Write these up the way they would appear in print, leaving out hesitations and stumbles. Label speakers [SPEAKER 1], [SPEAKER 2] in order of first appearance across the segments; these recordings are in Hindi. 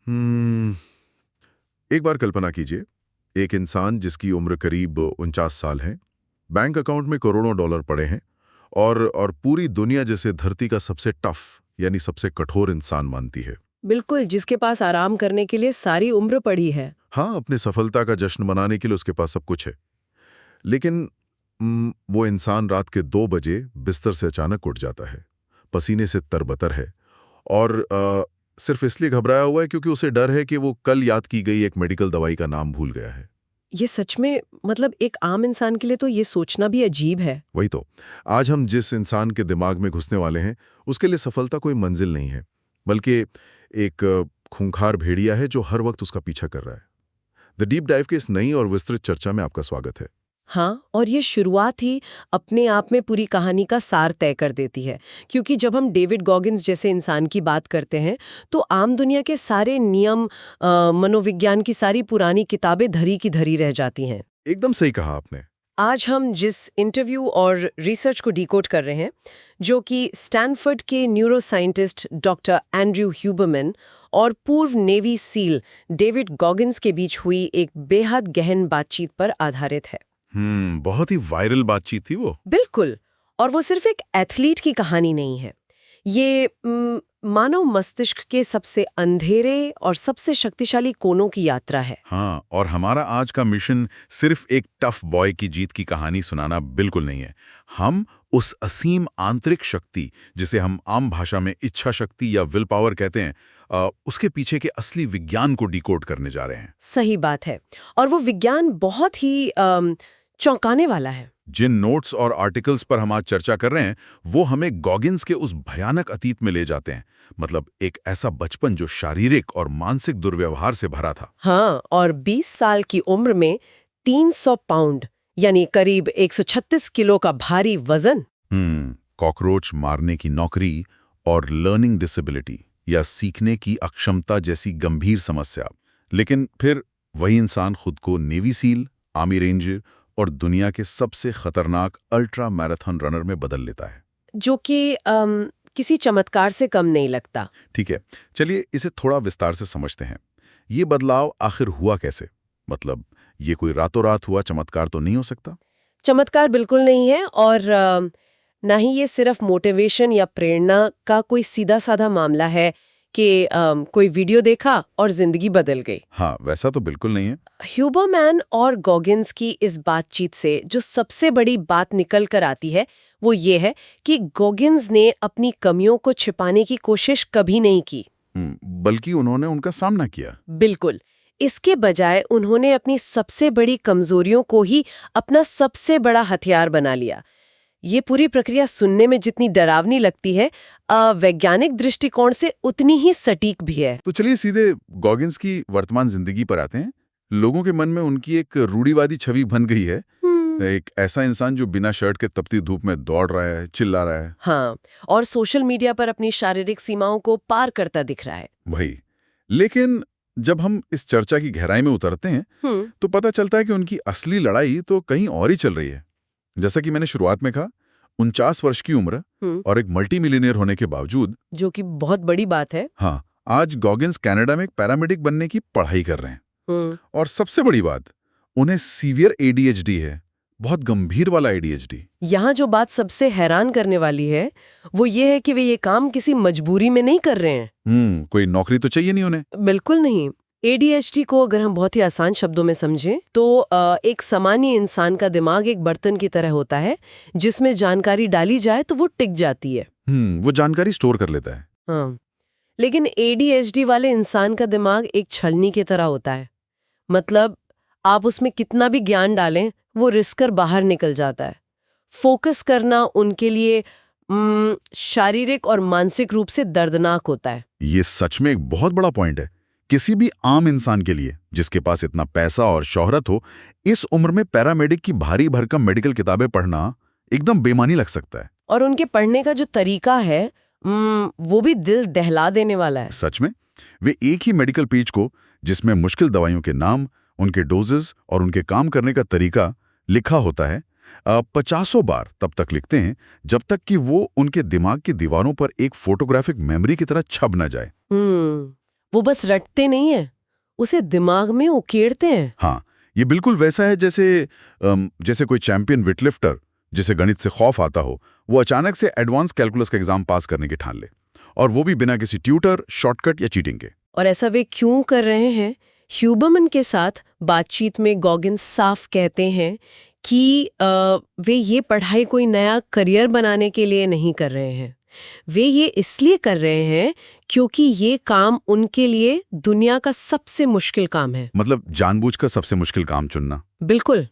[SPEAKER 1] हम्म एक बार कल्पना कीजिए, एक इंसान जिसकी उम्र करीब 49 साल है, बैंक अकाउंट में करोड़ों डॉलर पड़े हैं और पूरी दुनिया जिसे धरती का सबसे टफ यानी सबसे कठोर इंसान मानती है।
[SPEAKER 2] बिल्कुल, जिसके पास आराम करने के लिए सारी उम्र पड़ी है।
[SPEAKER 1] हाँ, अपनी सफलता का जश्न मनाने के लिए उसके पास सब कुछ है। लेकिन वो इंसान रात के 2 बजे बिस्तर से अचानक उठ जाता है, पसीने से तरबतर है और सिर्फ इसलिए घबराया हुआ है क्योंकि उसे डर है कि वो कल याद की गई एक मेडिकल दवाई का नाम भूल गया है।
[SPEAKER 2] ये सच में मतलब एक आम इंसान के लिए तो ये सोचना भी अजीब है।
[SPEAKER 1] वही तो, आज हम जिस इंसान के दिमाग में घुसने वाले हैं, उसके लिए सफलता कोई मंजिल नहीं है, बल्कि एक खूंखार भेड़िया है जो हर वक्त उसका पीछा कर रहा है। द डीप डाइव के इस नई और विस्तृत चर्चा में आपका स्वागत है।
[SPEAKER 2] हाँ, और ये शुरुआत ही अपने आप में पूरी कहानी का सार तय कर देती है, क्योंकि जब हम डेविड गॉगिन्स जैसे इंसान की बात करते हैं, तो आम दुनिया के सारे नियम, मनोविज्ञान की सारी पुरानी किताबें धरी की धरी रह जाती हैं।
[SPEAKER 1] एकदम सही कहा आपने।
[SPEAKER 2] आज हम जिस इंटरव्यू और रिसर्च को डिकोड कर रहे हैं, जो कि स्टैनफोर्ड के न्यूरोसाइंटिस्ट डॉक्टर एंड्रयू ह्यूबरमैन और पूर्व नेवी सील डेविड गॉगिन्स के बीच हुई एक बेहद गहन बातचीत पर आधारित है।
[SPEAKER 1] बहुत ही वायरल बातचीत थी वो।
[SPEAKER 2] बिल्कुल। और वो सिर्फ एक एथलीट की कहानी नहीं है। ये मानव मस्तिष्क के सबसे अंधेरे और सबसे शक्तिशाली कोनों की यात्रा है।
[SPEAKER 1] हाँ, और हमारा आज का मिशन सिर्फ एक टफ बॉय की जीत की कहानी सुनाना बिल्कुल नहीं है। हम उस असीम आंतरिक शक्ति, जिसे हम आम भाषा में इच्छा शक्ति या विल पावर कहते हैं, उसके पीछे के असली विज्ञान को डिकोड करने जा रहे हैं।
[SPEAKER 2] सही बात है। और वो विज्ञान बहुत ही चौंकाने वाला है।
[SPEAKER 1] जिन नोट्स और आर्टिकल्स पर हम आज चर्चा कर रहे हैं, वो हमें गॉगिन्स के उस भयानक अतीत में ले जाते हैं। मतलब एक ऐसा बचपन जो शारीरिक और मानसिक दुर्व्यवहार से भरा था।
[SPEAKER 2] हाँ, और 20 साल की उम्र में 300 पाउंड यानी करीब 136 किलो का भारी वजन।
[SPEAKER 1] कॉकरोच मारने की नौकरी और लर्निंग डिसेबिलिटी या सीखने की अक्षमता जैसी गंभीर समस्या। लेकिन फिर वही इंसान खुद को नेवी सील, आर्मी रेंजर और दुनिया के सबसे खतरनाक अल्ट्रा मैराथन रनर में बदल लेता है,
[SPEAKER 2] जो कि किसी चमत्कार से कम नहीं लगता।
[SPEAKER 1] ठीक है, चलिए इसे थोड़ा विस्तार से समझते हैं। ये बदलाव आखिर हुआ कैसे? मतलब ये कोई रातों रात हुआ चमत्कार तो नहीं हो सकता।
[SPEAKER 2] चमत्कार बिल्कुल नहीं है, और ना ही ये सिर्फ मोटिवेशन या प्रेरणा का कोई सीधा साधा मामला है कि कोई वीडियो देखा और जिंदगी बदल गई।
[SPEAKER 1] हाँ, वैसा तो बिल्कुल नहीं है।
[SPEAKER 2] ह्यूबरमैन और गॉगिन्स की इस बातचीत से जो सबसे बड़ी बात निकल कर आती है, वो ये है कि गॉगिन्स ने अपनी कमियों को छिपाने की कोशिश कभी नहीं की।
[SPEAKER 1] बल्कि उन्होंने उनका सामना किया।
[SPEAKER 2] बिल्कुल। इसके बजाय उन्होंने अपनी सबसे बड़ी कमजोरियों को ही अपना सबसे बड़ा हथियार बना लिया। ये पूरी प्रक्रिया सुनने में जितनी डरावनी लगती है, वैज्ञानिक दृष्टिकोण से उतनी ही सटीक भी है।
[SPEAKER 1] तो चलिए सीधे गॉगिन्स की वर्तमान जिंदगी पर आते हैं। लोगों के मन में उनकी एक रूढ़िवादी छवि बन गई है, एक ऐसा इंसान जो बिना शर्ट के तपती धूप में दौड़ रहा है, चिल्ला रहा है।
[SPEAKER 2] हाँ, और सोशल मीडिया पर अपनी शारीरिक सीमाओं को पार करता दिख रहा है।
[SPEAKER 1] वही। लेकिन जब हम इस चर्चा की गहराई में उतरते हैं, तो पता चलता है कि उनकी असली लड़ाई तो कहीं और ही चल रही है। जैसा कि मैंने शुरुआत में कहा, 49 वर्ष की उम्र और एक मल्टी मिलियनियर होने के बावजूद,
[SPEAKER 2] जो कि बहुत बड़ी बात है।
[SPEAKER 1] हाँ, आज गॉगिन्स कनाडा में एक पैरामेडिक बनने की पढ़ाई कर रहे हैं। और सबसे बड़ी बात, उन्हें सीवियर एडीएचडी है, बहुत गंभीर वाला एडीएचडी।
[SPEAKER 2] यहाँ जो बात सबसे हैरान करने वाली है, वो ये है कि वे ये काम किसी मजबूरी में नहीं कर रहे हैं।
[SPEAKER 1] कोई नौकरी तो चाहिए नहीं उन्हें।
[SPEAKER 2] बिल्कुल नहीं। एडीएचडी को अगर हम बहुत ही आसान शब्दों में समझें, तो एक सामान्य इंसान का दिमाग एक बर्तन की तरह होता है, जिसमें जानकारी डाली जाए तो वो टिक जाती है।
[SPEAKER 1] वो जानकारी स्टोर कर लेता है।
[SPEAKER 2] हाँ, लेकिन एडीएचडी वाले इंसान का दिमाग एक छलनी की तरह होता है। मतलब आप उसमें कितना भी ज्ञान डालें, वो रिस्क कर बाहर निकल जाता है। फोकस करना उनके लिए शारीरिक और मानसिक रूप से दर्दनाक होता है।
[SPEAKER 1] ये सच में एक बहुत बड़ा पॉइंट है। किसी भी आम इंसान के लिए, जिसके पास इतना पैसा और शोहरत हो, इस उम्र में पैरामेडिक की भारी भरकम मेडिकल किताबें पढ़ना एकदम बेमानी लग सकता है।
[SPEAKER 2] और उनके पढ़ने का जो तरीका है, वो भी दिल दहला देने वाला है।
[SPEAKER 1] सच में, वे एक ही मेडिकल पेज को, जिसमें मुश्किल दवाइयों के नाम, उनके डोजेस और उनके काम करने का तरीका लिखा होता है, 50 बार तब तक लिखते हैं जब तक कि वो उनके दिमाग की दीवारों पर एक फोटोग्राफिक मेमोरी की तरह छप न जाए।
[SPEAKER 2] वो बस रटते नहीं हैं, उसे दिमाग में उकेरते हैं।
[SPEAKER 1] हाँ, ये बिल्कुल वैसा है जैसे कोई चैंपियन वेटलिफ्टर जिसे गणित से खौफ आता हो, वो अचानक से एडवांस कैलकुलस का एग्जाम पास करने की ठान ले, और वो भी बिना किसी ट्यूटर, शॉर्टकट या चीटिंग के।
[SPEAKER 2] और ऐसा वे क्यों कर रहे हैं? ह्यूबरमैन के साथ बातचीत में गॉगिन्स साफ कहते हैं कि वे ये पढ़ाई कोई नया करियर बनाने के लिए नहीं कर रहे हैं। वे ये इसलिए कर रहे हैं क्योंकि ये काम उनके लिए दुनिया का सबसे मुश्किल काम है।
[SPEAKER 1] मतलब जानबूझकर सबसे मुश्किल काम चुनना।
[SPEAKER 2] बिल्कुल।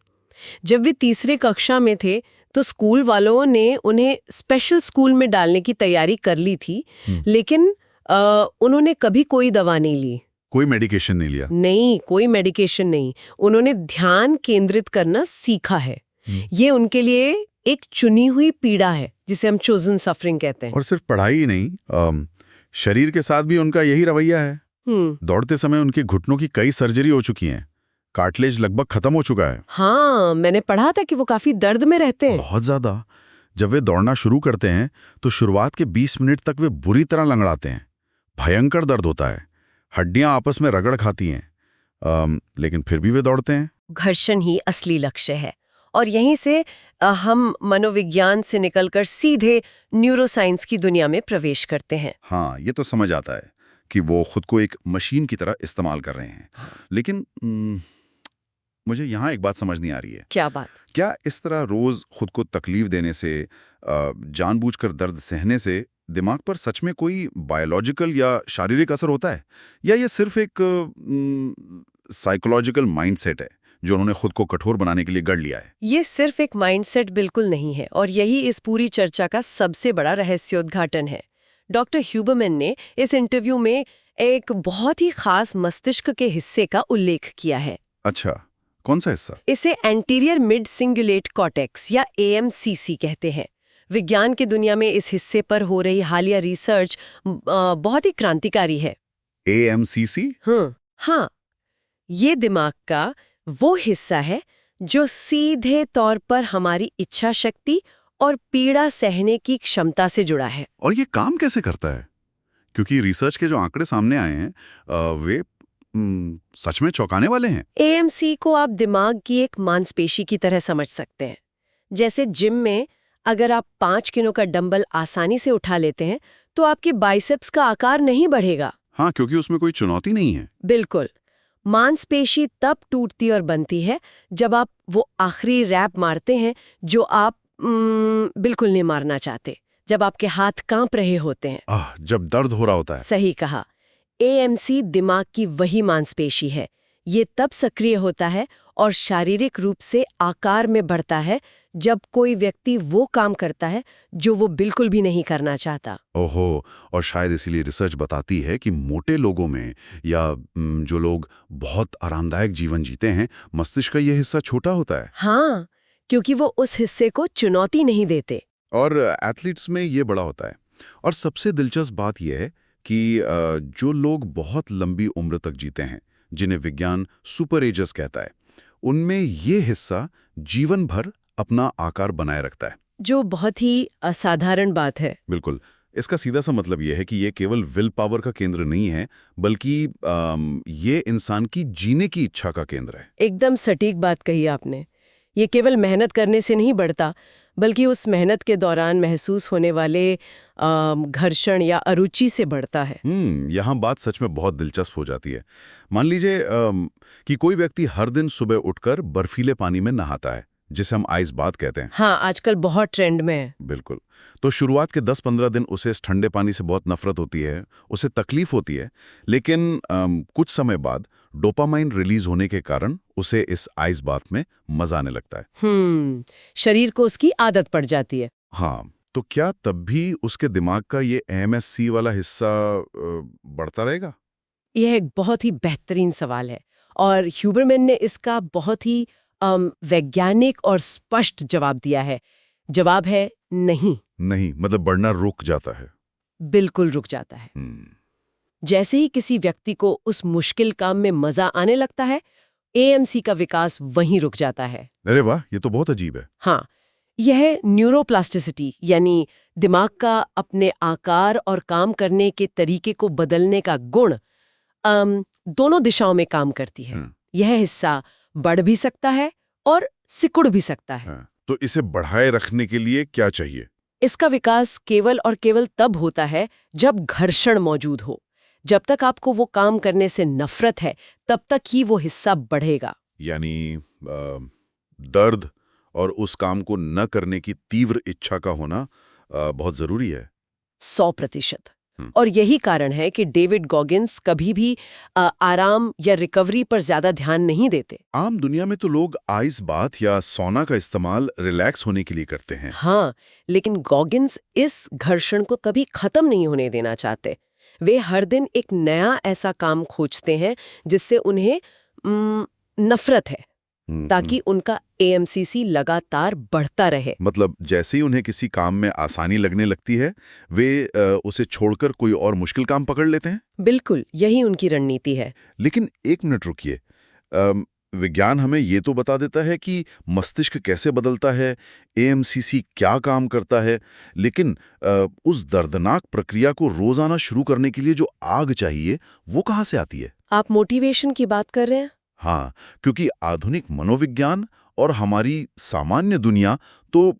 [SPEAKER 2] जब वे तीसरे कक्षा में थे तो स्कूल वालों ने उन्हें स्पेशल स्कूल में डालने की तैयारी कर ली थी, लेकिन उन्होंने कभी कोई दवा नहीं ली,
[SPEAKER 1] कोई मेडिकेशन नहीं लिया।
[SPEAKER 2] नहीं, कोई मेडिकेशन नहीं। उन्होंने ध्यान केंद्रित करना सीखा है। ये उनके लिए एक चुनी हुई पीड़ा है जिसे हम चोजन सफरिंग कहते हैं।
[SPEAKER 1] और सिर्फ पढ़ाई ही नहीं, शरीर के साथ भी उनका यही रवैया है। दौड़ते समय उनके घुटनों की कई सर्जरी हो चुकी हैं, कार्टिलेज लगभग खत्म हो चुका है।
[SPEAKER 2] हाँ, मैंने पढ़ा था कि वो काफी दर्द में रहते हैं।
[SPEAKER 1] बहुत ज्यादा। जब वे दौड़ना शुरू करते हैं तो शुरुआत के 20 मिनट तक वे बुरी तरह लंगड़ाते हैं। भयंकर दर्द होता है, हड्डियां आपस में रगड़ खाती हैं, लेकिन फिर भी वे दौड़ते हैं।
[SPEAKER 2] घर्षण ही असली लक्ष्य है, और यहीं से हम मनोविज्ञान से निकलकर सीधे न्यूरोसाइंस की दुनिया में प्रवेश करते हैं।
[SPEAKER 1] हाँ, ये तो समझ आता है कि वो खुद को एक मशीन की तरह इस्तेमाल कर रहे हैं। लेकिन मुझे यहाँ एक बात समझ नहीं आ रही है।
[SPEAKER 2] क्या बात? क्या
[SPEAKER 1] इस तरह रोज खुद को तकलीफ देने से, जानबूझकर दर्द सहने से दिमाग पर सच में कोई बायोलॉजिकल या शारीरिक असर होता है, या ये सिर्फ एक साइकोलॉजिकल माइंडसेट है जो उन्होंने खुद को कठोर बनाने के लिए गढ़ लिया है?
[SPEAKER 2] ये सिर्फ एक माइंडसेट बिल्कुल नहीं है, और यही इस पूरी चर्चा का सबसे बड़ा रहस्योद्घाटन है। डॉक्टर ह्यूबरमैन ने इस इंटरव्यू में एक बहुत ही खास मस्तिष्क के हिस्से का उल्लेख किया है।
[SPEAKER 1] अच्छा, कौन सा हिस्सा?
[SPEAKER 2] इसे एंटीरियर मिड सिंगुलेट कॉर्टेक्स या AMCC कहते हैं। विज्ञान की दुनिया में इस हिस्से पर हो रही हालिया रिसर्च बहुत ही क्रांतिकारी है।
[SPEAKER 1] AMCC?
[SPEAKER 2] हाँ, ये दिमाग का वो हिस्सा है जो सीधे तौर पर हमारी इच्छा शक्ति और पीड़ा सहने की क्षमता से जुड़ा है।
[SPEAKER 1] और ये काम कैसे करता है? क्योंकि रिसर्च के जो आंकड़े सामने आए हैं, वे सच में चौंकाने वाले हैं।
[SPEAKER 2] AMC को आप दिमाग की एक मांसपेशी की तरह समझ सकते हैं। जैसे जिम में अगर आप 5 किलो का डंबल आसानी से उठा लेते हैं तो आपके बाइसेप्स का आकार नहीं बढ़ेगा।
[SPEAKER 1] हाँ, क्योंकि उसमें कोई चुनौती नहीं है।
[SPEAKER 2] बिल्कुल। मांसपेशी तब टूटती और बनती है जब आप वो आखिरी रैप मारते हैं जो आप बिल्कुल नहीं मारना चाहते, जब आपके हाथ कांप रहे होते हैं।
[SPEAKER 1] जब दर्द हो रहा होता है।
[SPEAKER 2] सही कहा। AMC दिमाग की वही मांसपेशी है। ये तब सक्रिय होता है और शारीरिक रूप से आकार में बढ़ता है जब कोई व्यक्ति वो काम करता है जो वो बिल्कुल भी नहीं करना चाहता।
[SPEAKER 1] ओहो, और शायद इसीलिए रिसर्च बताती है कि मोटे लोगों में या जो लोग बहुत आरामदायक जीवन जीते हैं, मस्तिष्क का ये हिस्सा छोटा होता है।
[SPEAKER 2] हाँ, क्योंकि वो उस हिस्से को चुनौती नहीं देते।
[SPEAKER 1] और एथलीट्स में ये बड़ा होता है। और सबसे दिलचस्प बात यह है कि जो लोग बहुत लंबी उम्र तक जीते हैं, जिन्हें विज्ञान सुपर एजर्स कहता है, उनमें ये हिस्सा जीवन भर अपना आकार बनाए रखता है,
[SPEAKER 2] जो बहुत ही असाधारण बात है।
[SPEAKER 1] बिल्कुल। इसका सीधा सा मतलब यह है कि ये केवल विल पावर का केंद्र नहीं है, बल्कि ये इंसान की जीने की इच्छा का केंद्र है।
[SPEAKER 2] एकदम सटीक बात कही आपने। ये केवल मेहनत करने से नहीं बढ़ता, बल्कि उस मेहनत के दौरान महसूस होने वाले घर्षण या अरुचि से बढ़ता है।
[SPEAKER 1] यहाँ बात सच में बहुत दिलचस्प हो जाती है। मान लीजिए कि कोई व्यक्ति हर दिन सुबह उठकर बर्फीले पानी में नहाता है, जिसे हम आइस बाथ कहते हैं।
[SPEAKER 2] हाँ, आजकल बहुत ट्रेंड में है।
[SPEAKER 1] बिल्कुल। तो शुरुआत के 10-15 दिन उसे इस ठंडे पानी से बहुत नफरत होती है, उसे तकलीफ होती है, लेकिन कुछ समय बाद डोपामाइन रिलीज होने के कारण उसे इस आइस बाथ में मजा आने लगता है।
[SPEAKER 2] शरीर को उसकी आदत पड़ जाती है।
[SPEAKER 1] हाँ, तो क्या तब भी उसके दिमाग का ये AMSC वाला हिस्सा बढ़ता रहेगा?
[SPEAKER 2] यह एक बहुत ही बेहतरीन सवाल है, और ह्यूबरमैन ने इसका बहुत ही वैज्ञानिक और स्पष्ट जवाब दिया है। जवाब है नहीं।
[SPEAKER 1] नहीं, मतलब बढ़ना रुक जाता है।
[SPEAKER 2] बिल्कुल रुक जाता है। जैसे ही किसी व्यक्ति को उस मुश्किल काम में मजा आने लगता है, AMC का विकास वहीं रुक जाता है।
[SPEAKER 1] अरे वाह, ये तो बहुत अजीब है।
[SPEAKER 2] हाँ, यह न्यूरोप्लास्टिसिटी यानी दिमाग का अपने आकार और काम करने के तरीके को बदलने का गुण दोनों दिशाओं में काम करती है। यह हिस्सा बढ़ भी सकता है और सिकुड़ भी सकता है।
[SPEAKER 1] तो इसे बढ़ाए रखने के लिए क्या चाहिए?
[SPEAKER 2] इसका विकास केवल और केवल तब होता है जब घर्षण मौजूद हो। जब तक आपको वो काम करने से नफरत है, तब तक ही वो हिस्सा बढ़ेगा।
[SPEAKER 1] यानी दर्द और उस काम को न करने की तीव्र इच्छा का होना बहुत जरूरी है।
[SPEAKER 2] 100%। और यही कारण है कि डेविड गॉगिन्स कभी भी आराम या रिकवरी पर ज्यादा ध्यान नहीं देते।
[SPEAKER 1] आम दुनिया में तो लोग आइस बाथ या सोना का इस्तेमाल रिलैक्स होने के लिए करते हैं।
[SPEAKER 2] हाँ, लेकिन गॉगिन्स इस घर्षण को कभी खत्म नहीं होने देना चाहते। वे हर दिन एक नया ऐसा काम खोजते हैं जिससे उन्हें नफरत है, ताकि उनका AMCC लगातार बढ़ता रहे।
[SPEAKER 1] मतलब जैसे ही उन्हें किसी काम में आसानी लगने लगती है, वे उसे छोड़कर कोई और मुश्किल काम पकड़ लेते हैं।
[SPEAKER 2] बिल्कुल, यही उनकी रणनीति है।
[SPEAKER 1] लेकिन एक मिनट रुकिए, विज्ञान हमें ये तो बता देता है कि मस्तिष्क कैसे बदलता है, AMCC क्या काम करता है, लेकिन उस दर्दनाक प्रक्रिया को रोजाना शुरू करने के लिए जो आग चाहिए, वो कहाँ से आती है?
[SPEAKER 2] आप मोटिवेशन की बात कर रहे हैं?
[SPEAKER 1] हाँ, क्योंकि आधुनिक मनोविज्ञान और हमारी सामान्य दुनिया तो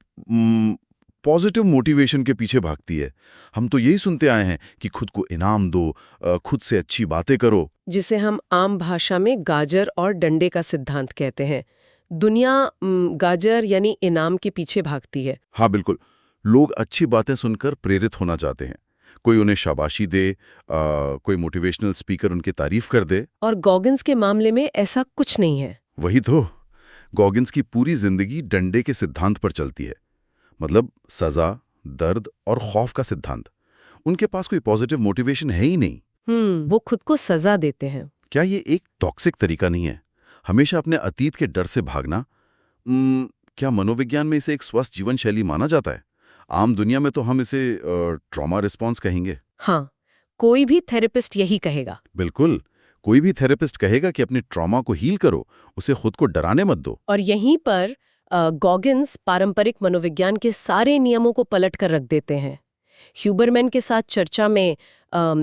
[SPEAKER 1] पॉजिटिव मोटिवेशन के पीछे भागती है। हम तो यही सुनते आए हैं कि खुद को इनाम दो, खुद से अच्छी बातें करो,
[SPEAKER 2] जिसे हम आम भाषा में गाजर और डंडे का सिद्धांत कहते हैं। दुनिया गाजर यानी इनाम के पीछे भागती है।
[SPEAKER 1] हाँ बिल्कुल, लोग अच्छी बातें सुनकर प्रेरित होना चाहते हैं। कोई उन्हें शाबाशी दे, कोई मोटिवेशनल स्पीकर उनकी तारीफ कर दे।
[SPEAKER 2] और गॉगिन्स के मामले में ऐसा कुछ नहीं है।
[SPEAKER 1] वही तो, गॉगिन्स की पूरी जिंदगी डंडे के सिद्धांत पर चलती है। मतलब सजा, दर्द और खौफ का सिद्धांत। उनके पास कोई पॉजिटिव मोटिवेशन है ही नहीं।
[SPEAKER 2] वो खुद को सजा देते हैं।
[SPEAKER 1] क्या ये एक टॉक्सिक तरीका नहीं है, हमेशा अपने अतीत के डर से भागना? क्या मनोविज्ञान में इसे एक स्वस्थ जीवन शैली माना जाता है? आम दुनिया में तो हम इसे ट्रॉमा रिस्पॉन्स कहेंगे।
[SPEAKER 2] हाँ, कोई भी थेरेपिस्ट यही कहेगा।
[SPEAKER 1] बिल्कुल, कोई भी थेरेपिस्ट कहेगा कि अपने ट्रॉमा को हील करो, उसे खुद को डराने मत दो।
[SPEAKER 2] और यहीं पर गॉगिन्स पारंपरिक मनोविज्ञान के सारे नियमों को पलट कर रख देते हैं। ह्यूबरमैन के साथ चर्चा में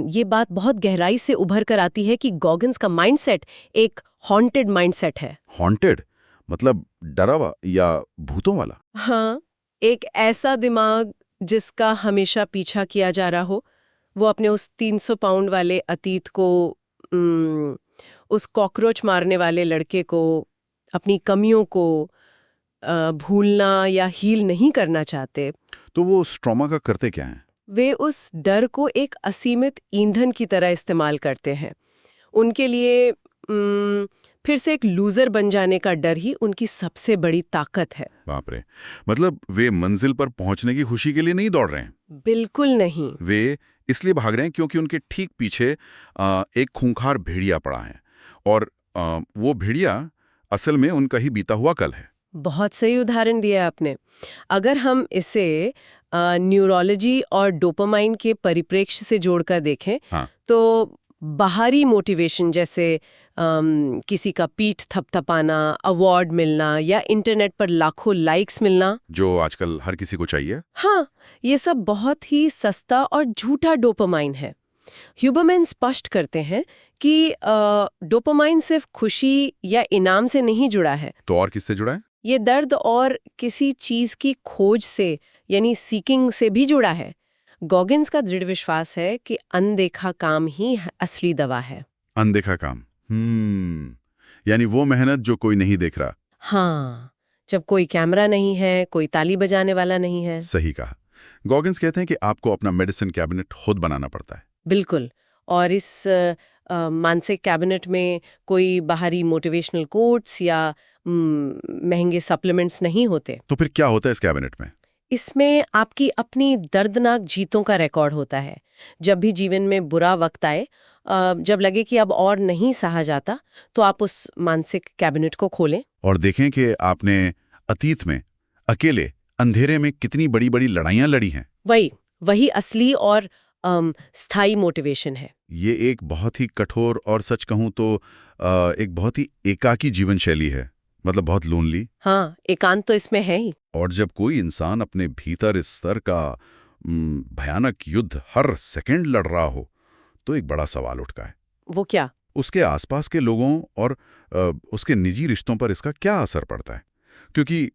[SPEAKER 2] ये बात बहुत गहराई से उभर कर आती है कि गॉगिन्स का माइंडसेट एक हॉन्टेड माइंडसेट है।
[SPEAKER 1] हॉन्टेड मतलब डरा हुआ या भूतों वाला?
[SPEAKER 2] हाँ, एक ऐसा दिमाग जिसका हमेशा पीछा किया जा रहा हो। वो अपने उस 300 पाउंड वाले अतीत को, उस कॉकरोच मारने वाले लड़के को, अपनी कमियों को भूलना या हील नहीं करना चाहते।
[SPEAKER 1] तो वो उस ट्रॉमा का करते क्या हैं?
[SPEAKER 2] वे उस डर को एक असीमित ईंधन की तरह इस्तेमाल करते हैं। उनके लिए फिर से एक लूजर बन जाने का डर ही उनकी सबसे बड़ी ताकत है।
[SPEAKER 1] बाप रे, मतलब वे मंजिल पर पहुंचने की खुशी के लिए नहीं दौड़ रहे हैं?
[SPEAKER 2] बिल्कुल नहीं।
[SPEAKER 1] वे इसलिए भाग रहे हैं क्योंकि उनके ठीक पीछे एक खूंखार भेड़िया पड़ा है, और वो भेड़िया असल में उनका ही बीता हुआ कल है।
[SPEAKER 2] बहुत सही उदाहरण दिया आपने। अगर हम इसे न्यूरोलॉजी और डोपामाइन के परिप्रेक्ष्य से जोड़कर देखें, तो बाहरी मोटिवेशन जैसे किसी का पीठ थपथपाना, अवार्ड मिलना या इंटरनेट पर लाखों लाइक्स मिलना, जो
[SPEAKER 1] आजकल हर किसी को चाहिए,
[SPEAKER 2] हाँ, ये सब बहुत ही सस्ता और झूठा डोपामाइन है। ह्यूबरमैन स्पष्ट करते हैं कि डोपामाइन सिर्फ खुशी या इनाम से नहीं जुड़ा है।
[SPEAKER 1] तो और किससे जुड़ा है?
[SPEAKER 2] ये दर्द और किसी चीज की खोज से, यानी सीकिंग से भी जुड़ा है। गॉगिन्स का दृढ़ विश्वास है कि अनदेखा काम ही असली दवा है।
[SPEAKER 1] अनदेखा काम, यानी वो मेहनत जो कोई नहीं देख रहा।
[SPEAKER 2] हाँ, जब कोई कैमरा नहीं है, कोई ताली बजाने वाला नहीं है।
[SPEAKER 1] सही कहा। गॉगिन्स कहते हैं कि आपको अपना मेडिसिन कैबिनेट खुद बनाना पड़ता है।
[SPEAKER 2] बिल्कुल, और इस मानसिक कैबिनेट में कोई बाहरी मोटिवेशनल कोट्स या महंगे सप्लीमेंट्स नहीं होते।
[SPEAKER 1] तो फिर क्या होता है इस कैबिनेट में?
[SPEAKER 2] इसमें आपकी अपनी दर्दनाक जीतों का रिकॉर्ड होता है। जब भी जीवन में बुरा वक्त आए, जब लगे कि अब और नहीं सहा जाता, तो आप उस मानसिक कैबिनेट को खोलें
[SPEAKER 1] और देखें कि आपने अतीत में अकेले अंधेरे में कितनी बड़ी बड़ी लड़ाइयां लड़ी हैं।
[SPEAKER 2] वही असली और स्थायी मोटिवेशन है।
[SPEAKER 1] ये एक बहुत ही कठोर और सच कहूं तो एक बहुत ही एकाकी जीवन शैली है, मतलब बहुत लोनली।
[SPEAKER 2] हाँ, एकांत तो इसमें है ही।
[SPEAKER 1] और जब कोई इंसान अपने भीतर इस स्तर का भयानक युद्ध हर सेकंड लड़ रहा हो, तो एक बड़ा सवाल उठता है।
[SPEAKER 2] वो क्या?
[SPEAKER 3] उसके आसपास के लोगों और उसके निजी रिश्तों पर इसका क्या असर पड़ता है। क्योंकि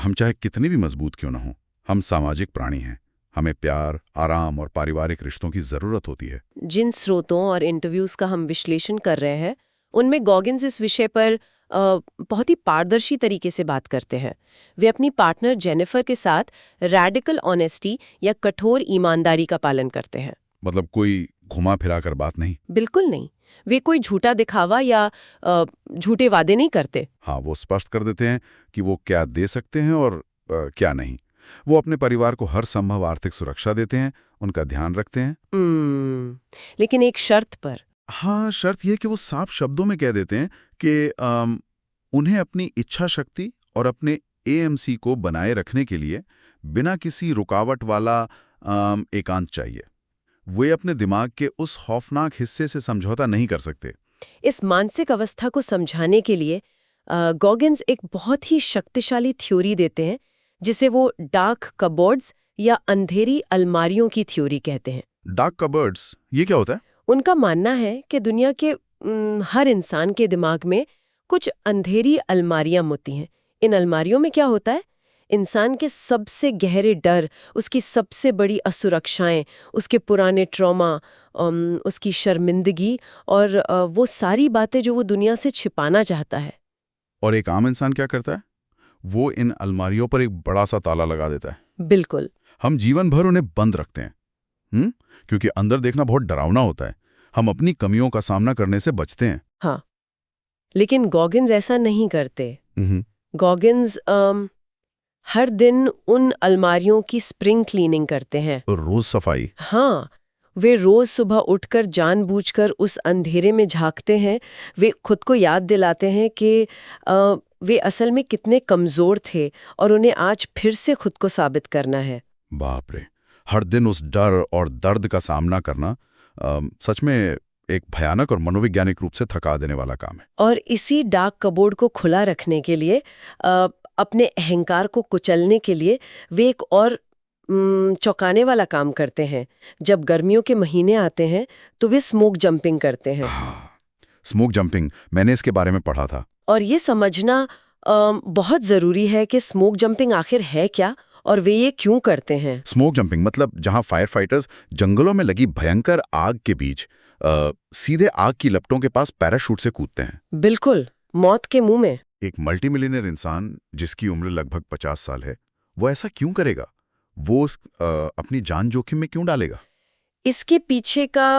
[SPEAKER 3] हम चाहे कितने भी मजबूत क्यों ना हों, हम सामाजिक प्राणी हैं। हमें प्यार, आराम और पारिवारिक रिश्तों की ज़रूरत होती है।
[SPEAKER 2] जिन स्रोतों और इंटरव्यूज का हम विश्लेषण कर रहे हैं, उनमें गॉगिन्स इस विषय पर बहुत ही पारदर्शी तरीके से बात करते हैं। वे अपनी पार्टनर जेनिफर के साथ रैडिकल ऑनेस्टी या कठोर ईमानदारी का पालन करते हैं।
[SPEAKER 3] मतलब कोई घुमा फिरा कर बात नहीं।
[SPEAKER 2] बिल्कुल नहीं। वे कोई झूठा दिखावा या झूठे वादे नहीं करते।
[SPEAKER 3] हाँ, वो स्पष्ट कर देते हैं कि वो क्या दे सकते हैं और क्या नहीं। वो अपने परिवार को हर संभव आर्थिक सुरक्षा देते हैं, उनका ध्यान रखते हैं।
[SPEAKER 2] लेकिन एक शर्त पर।
[SPEAKER 3] हाँ, शर्त यह कि वो साफ शब्दों में कह देते हैं कि उन्हें अपनी इच्छा शक्ति और अपने एएमसी को बनाए रखने के लिए बिना किसी रुकावट वाला एकांत चाहिए। वे अपने दिमाग के उस खौफनाक हिस्से से समझौता नहीं कर सकते।
[SPEAKER 2] इस मानसिक अवस्था को समझाने के लिए गॉगिन्स एक बहुत ही शक्तिशाली थ्योरी देते हैं, जिसे वो डार्क कबोर्ड्स या अंधेरी अलमारियों की थ्योरी कहते हैं।
[SPEAKER 3] डार्क कबर्ड्स, ये क्या होता है?
[SPEAKER 2] उनका मानना है कि दुनिया के हर इंसान के दिमाग में कुछ अंधेरी अलमारियां होती हैं। इन अलमारियों में क्या होता है? इंसान के सबसे गहरे डर, उसकी सबसे बड़ी असुरक्षाएं, उसके पुराने ट्रॉमा, उसकी शर्मिंदगी और वो सारी बातें जो वो दुनिया से छिपाना चाहता है।
[SPEAKER 3] और एक आम इंसान क्या करता है? वो इन अलमारियों पर एक बड़ा सा ताला लगा देता है।
[SPEAKER 2] बिल्कुल।
[SPEAKER 3] हम जीवन भर उन्हें बंद रखते हैं, क्योंकि अंदर देखना बहुत डरावना होता है। हम अपनी कमियों का सामना करने से बचते हैं।
[SPEAKER 2] हाँ, लेकिन गॉगिन्स ऐसा नहीं करते। गॉगिन्स हर दिन उन अलमारियों की स्प्रिंग क्लीनिंग करते हैं।
[SPEAKER 3] रोज सफाई?
[SPEAKER 2] हाँ, वे रोज सुबह उठकर जानबूझकर उस अंधेरे में झांकते हैं। वे खुद को याद दिलाते हैं कि वे असल में कितने कमजोर थे और उन्हें आज फिर से खुद को साबित करना है।
[SPEAKER 3] बाप रे, हर दिन उस डर और दर्द का सामना करना सच में एक भयानक और मनोवैज्ञानिक रूप से थका देने वाला काम है।
[SPEAKER 2] और इसी डार्क कबोर्ड को खुला रखने के लिए, अपने अहंकार को कुचलने के लिए वे एक और चौंकाने वाला काम करते हैं। जब गर्मियों के महीने आते हैं तो वे स्मोक जंपिंग करते हैं।
[SPEAKER 3] स्मोक जंपिंग, मैंने इसके बारे में पढ़ा था।
[SPEAKER 2] और ये समझना बहुत जरूरी है कि स्मोक जंपिंग आखिर है क्या और वे ये क्यों करते हैं।
[SPEAKER 3] स्मोक जंपिंग मतलब जहां फायर फाइटर्स जंगलों में लगी भयंकर आग के बीच सीधे आग की लपटों के पास पैराशूट से कूदते हैं।
[SPEAKER 2] बिल्कुल, मौत के मुंह में।
[SPEAKER 3] एक मल्टीमिलियनर इंसान जिसकी उम्र लगभग 50 साल है, वो ऐसा क्यों करेगा? वो अपनी जान जोखिम में क्यों डालेगा?
[SPEAKER 2] इसके पीछे का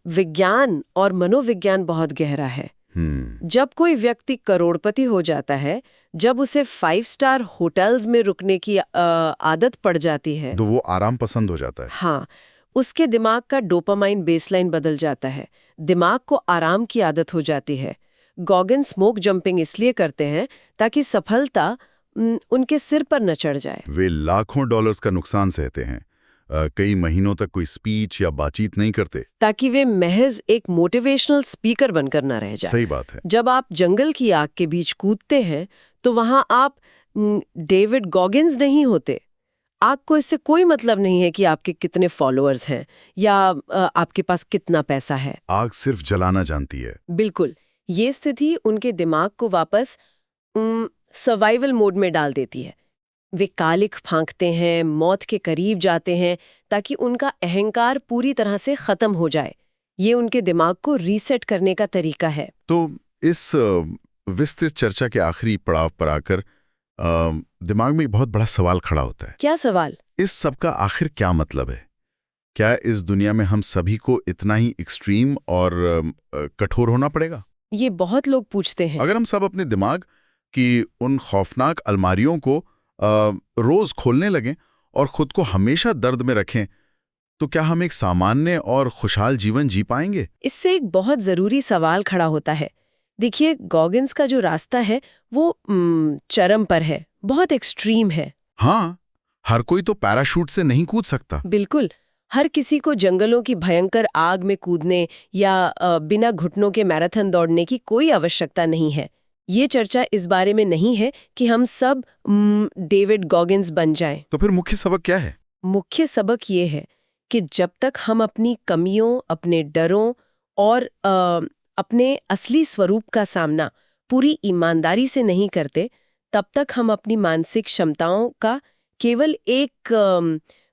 [SPEAKER 2] विज्ञान और मनोविज्ञान बहुत गहरा है। जब कोई व्यक्ति करोड़पति हो जाता है, जब उसे 5 स्टार होटल्स में रुकने की आदत पड़ जाती है,
[SPEAKER 3] तो वो आराम पसंद हो जाता है।
[SPEAKER 2] हाँ, उसके दिमाग का डोपामाइन बेसलाइन बदल जाता है। दिमाग को आराम की आदत हो जाती है। गॉगिन स्मोक जंपिंग इसलिए करते हैं ताकि सफलता उनके सिर पर न चढ़ जाए।
[SPEAKER 3] वे लाखों डॉलर्स का नुकसान सहते हैं, कई महीनों तक कोई स्पीच या बातचीत नहीं करते,
[SPEAKER 2] ताकि वे महज एक मोटिवेशनल स्पीकर बनकर न रह जाए।
[SPEAKER 3] सही बात है।
[SPEAKER 2] जब आप जंगल की आग के बीच कूदते हैं तो वहां आप डेविड गॉगिन्स नहीं होते। आग को इससे कोई मतलब नहीं है कि आपके कितने फॉलोअर्स हैं या आपके पास कितना पैसा है।
[SPEAKER 3] आग सिर्फ जलाना जानती है।
[SPEAKER 2] बिल्कुल, ये स्थिति उनके दिमाग को वापस सर्वाइवल मोड में डाल देती है। वे कालिख फांकते हैं, मौत के करीब जाते हैं ताकि उनका अहंकार पूरी तरह से खत्म हो जाए। ये उनके दिमाग को रीसेट करने का तरीका है।
[SPEAKER 3] तो इस विस्तृत चर्चा के आखिरी पड़ाव पर आकर दिमाग में एक बहुत बड़ा सवाल खड़ा होता है।
[SPEAKER 2] क्या सवाल?
[SPEAKER 3] इस सब का आखिर क्या मतलब है? क्या इस दुनिया में हम सभी को इतना ही एक्सट्रीम और कठोर होना पड़ेगा?
[SPEAKER 2] ये बहुत लोग पूछते हैं।
[SPEAKER 3] अगर हम सब अपने दिमाग की उन खौफनाक अलमारियों को रोज खोलने लगें और खुद को हमेशा दर्द में रखें, तो क्या हम एक सामान्य और खुशहाल जीवन जी पाएंगे?
[SPEAKER 2] इससे एक बहुत जरूरी सवाल खड़ा होता है। देखिए, गॉगिन्स का जो रास्ता है वो चरम पर है, बहुत एक्सट्रीम है।
[SPEAKER 3] हाँ, हर कोई तो पैराशूट से नहीं कूद सकता।
[SPEAKER 2] बिल्कुल, हर किसी को जंगलों की भयंकर आग में कूदने या बिना घुटनों के मैराथन दौड़ने की कोई आवश्यकता नहीं है। ये चर्चा इस बारे में नहीं है कि हम सब डेविड गॉगिन्स बन जाएं।
[SPEAKER 3] तो फिर मुख्य सबक क्या है?
[SPEAKER 2] मुख्य सबक ये है कि जब तक हम अपनी कमियों, अपने डरों और अपने असली स्वरूप का सामना पूरी ईमानदारी से नहीं करते, तब तक हम अपनी मानसिक क्षमताओं का केवल एक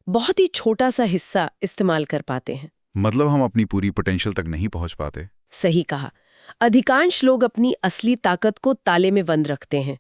[SPEAKER 2] बहुत ही छोटा सा हिस्सा इस्तेमाल कर पाते हैं।
[SPEAKER 3] मतलब हम अपनी पूरी पोटेंशियल तक नहीं पहुंच पाते।
[SPEAKER 2] सही कहा। अधिकांश लोग अपनी असली ताकत को ताले में बंद रखते हैं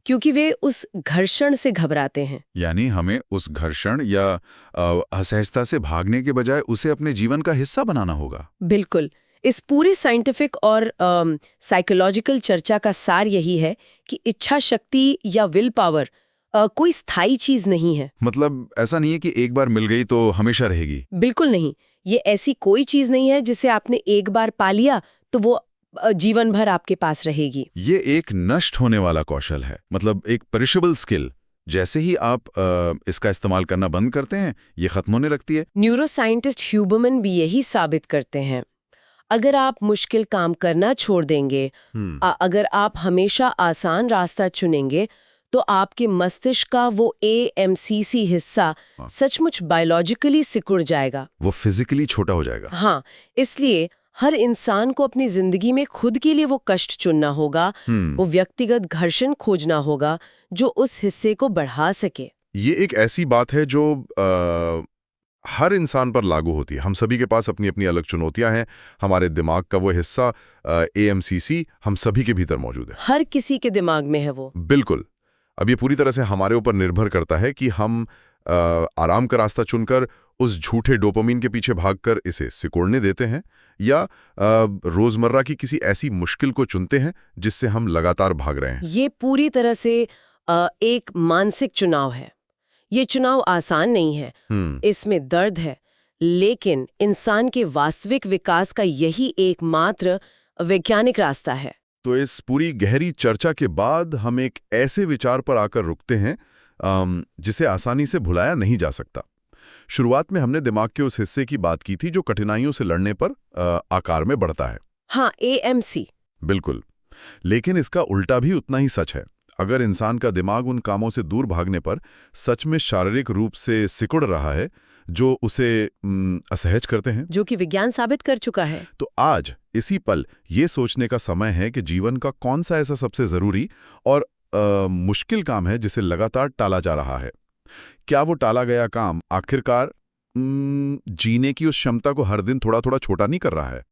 [SPEAKER 2] क्योंकि वे उस घर्षण से घबराते हैं।
[SPEAKER 3] यानी हमें उस घर्षण या असहजता से भागने के बजाय उसे अपने जीवन का हिस्सा बनाना होगा।
[SPEAKER 2] बिल्कुल। इस पूरे साइंटिफिक और साइकोलॉजिकल चर्चा का सार यही है कि इच्छा शक्ति या विल पावर कोई स्थायी चीज नहीं है।
[SPEAKER 3] मतलब ऐसा नहीं है कि एक बार मिल गई तो हमेशा रहेगी।
[SPEAKER 2] बिल्कुल नहीं। ये ऐसी कोई चीज नहीं है जिसे आपने एक बार पा लिया तो वो जीवन भर आपके पास रहेगी।
[SPEAKER 3] ये एक नष्ट होने वाला कौशल है, मतलब एक पेरिशेबल स्किल। जैसे ही आप इसका इस्तेमाल करना बंद करते हैं, ये खत्म होने लगती है।
[SPEAKER 2] न्यूरोसाइंटिस्ट ह्यूबरमैन भी यही साबित करते हैं। अगर आप मुश्किल काम करना छोड़ देंगे, अगर आप हमेशा आसान रास्ता चुनेंगे, तो आपके मस्तिष्क का वो AMCC हिस्सा सचमुच बायोलॉजिकली सिकुड़ जाएगा।
[SPEAKER 3] वो फिजिकली छोटा हो जाएगा।
[SPEAKER 2] हाँ, इसलिए हर इंसान को अपनी जिंदगी में खुद के लिए वो कष्ट चुनना होगा, वो व्यक्तिगत घर्षण खोजना होगा जो उस हिस्से को बढ़ा सके।
[SPEAKER 1] ये एक ऐसी बात है जो हर इंसान पर लागू होती है। हम सभी के पास अपनी अपनी अलग चुनौतियां हैं। हमारे दिमाग का वो हिस्सा AMCC हम सभी के भीतर मौजूद है।
[SPEAKER 2] हर किसी के दिमाग में है वो।
[SPEAKER 1] बिल्कुल। अब ये पूरी तरह से हमारे ऊपर निर्भर करता है कि हम आराम का रास्ता चुनकर उस झूठे डोपामिन के पीछे भागकर इसे सिकोड़ने देते हैं या रोजमर्रा की किसी ऐसी मुश्किल को चुनते हैं जिससे हम लगातार भाग रहे हैं।
[SPEAKER 2] ये पूरी तरह से एक मानसिक चुनाव है। ये चुनाव आसान नहीं है, इसमें दर्द है, लेकिन इंसान के वास्तविक विकास का यही एकमात्र वैज्ञानिक रास्ता है।
[SPEAKER 1] तो इस पूरी गहरी चर्चा के बाद हम एक ऐसे विचार पर आकर रुकते हैं जिसे आसानी से भुलाया नहीं जा सकता। शुरुआत में हमने दिमाग के उस हिस्से की बात की थी जो कठिनाइयों से लड़ने पर आकार में बढ़ता है।
[SPEAKER 2] हाँ, AMC।
[SPEAKER 1] बिल्कुल। लेकिन इसका उल्टा भी उतना ही सच है। अगर इंसान का दिमाग उन कामों से दूर भागने पर सच में शारीरिक रूप से सिकुड़ रहा है जो उसे असहज करते हैं,
[SPEAKER 2] जो कि विज्ञान साबित कर चुका है,
[SPEAKER 1] तो आज इसी पल ये सोचने का समय है कि जीवन का कौन सा ऐसा सबसे जरूरी और मुश्किल काम है जिसे लगातार टाला जा रहा है। क्या वो टाला गया काम आखिरकार जीने की उस क्षमता को हर दिन थोड़ा थोड़ा छोटा नहीं कर रहा है?